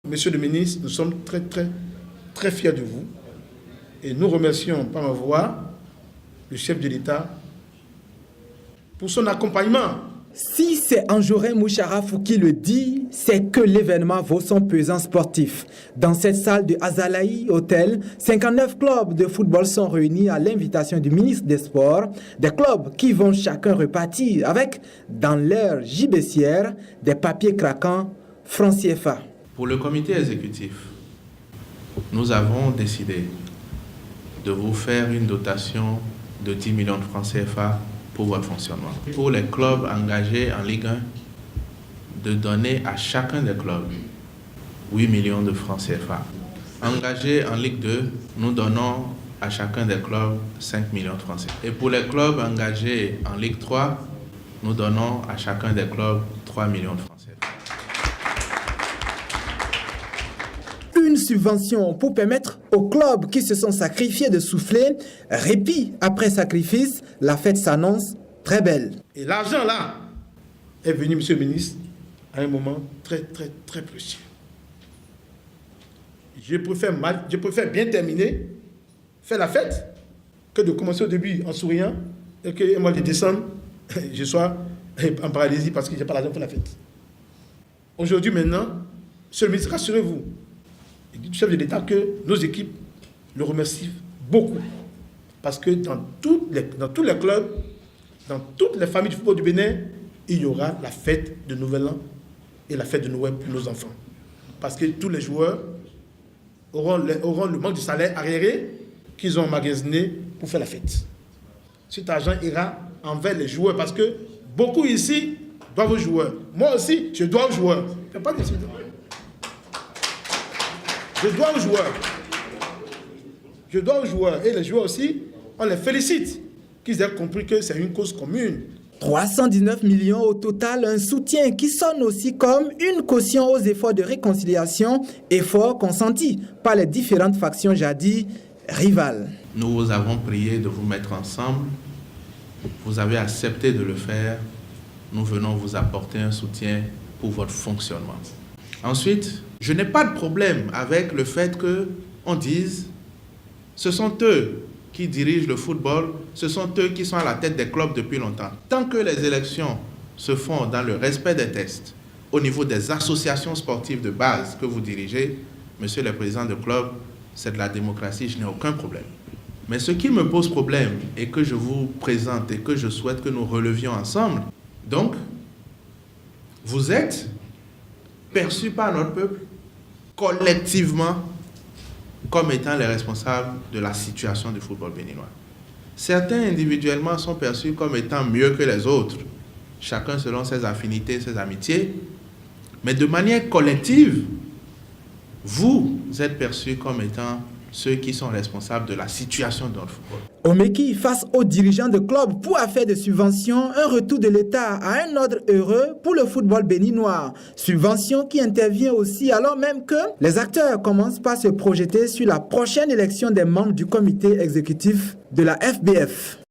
Monsieur le ministre, nous sommes très fiers de vous et nous remercions par ma voix le chef de l'État pour son accompagnement. Si c'est Anjorin Moucharafou qui le dit, c'est que l'événement vaut son pesant sportif. Dans cette salle de Azalaï Hotel, 59 clubs de football sont réunis à l'invitation du ministre des Sports. Des clubs qui vont chacun repartir avec, dans leur gibecière, des papiers craquants francs CFA. Pour le comité exécutif, nous avons décidé de vous faire une dotation de 10 millions de francs CFA pour votre fonctionnement. Pour les clubs engagés en Ligue 1, de donner à chacun des clubs 8 millions de francs CFA. Engagés en Ligue 2, nous donnons à chacun des clubs 5 millions de francs CFA. Et pour les clubs engagés en Ligue 3, nous donnons à chacun des clubs 3 millions de francs CFA. Une subvention pour permettre aux clubs qui se sont sacrifiés de souffler. Répit après sacrifice, la fête s'annonce très belle. Et l'argent là est venu, monsieur le ministre, à un moment très précieux. Je préfère bien terminer, faire la fête, que de commencer au début en souriant et que mois de décembre, je sois en paralysie parce que je n'ai pas l'argent pour la fête. Aujourd'hui maintenant, monsieur le ministre, rassurez-vous, il dit au chef de l'État que nos équipes le remercient beaucoup. Parce que dans tous les clubs, dans toutes les familles du football du Bénin, il y aura la fête de Nouvel An et la fête de Noël pour nos enfants. Parce que tous les joueurs auront le manque de salaire arriéré qu'ils ont emmagasiné pour faire la fête. Cet argent ira envers les joueurs parce que beaucoup ici doivent aux joueurs. Moi aussi, je dois aux joueurs. Je ne peux pas décider. Je dois aux joueurs. Je dois aux joueurs. Et les joueurs aussi, on les félicite qu'ils aient compris que c'est une cause commune. 319 millions au total, un soutien qui sonne aussi comme une caution aux efforts de réconciliation, efforts consentis par les différentes factions jadis rivales. Nous vous avons prié de vous mettre ensemble. Vous avez accepté de le faire. Nous venons vous apporter un soutien pour votre fonctionnement. Ensuite, je n'ai pas de problème avec le fait qu'on dise ce sont eux qui dirigent le football, ce sont eux qui sont à la tête des clubs depuis longtemps. Tant que les élections se font dans le respect des tests, au niveau des associations sportives de base que vous dirigez, monsieur le président de club, c'est de la démocratie, je n'ai aucun problème. Mais ce qui me pose problème et que je vous présente et que je souhaite que nous relevions ensemble, donc, vous êtes perçus par notre peuple collectivement comme étant les responsables de la situation du football béninois. Certains individuellement sont perçus comme étant mieux que les autres, chacun selon ses affinités, ses amitiés, mais de manière collective, vous êtes perçus comme étant ceux qui sont responsables de la situation de notre football. Omeki, face aux dirigeants de clubs pour affaire de subvention, un retour de l'État à un ordre heureux pour le football béninois. Subvention qui intervient aussi alors même que les acteurs commencent par se projeter sur la prochaine élection des membres du comité exécutif de la FBF.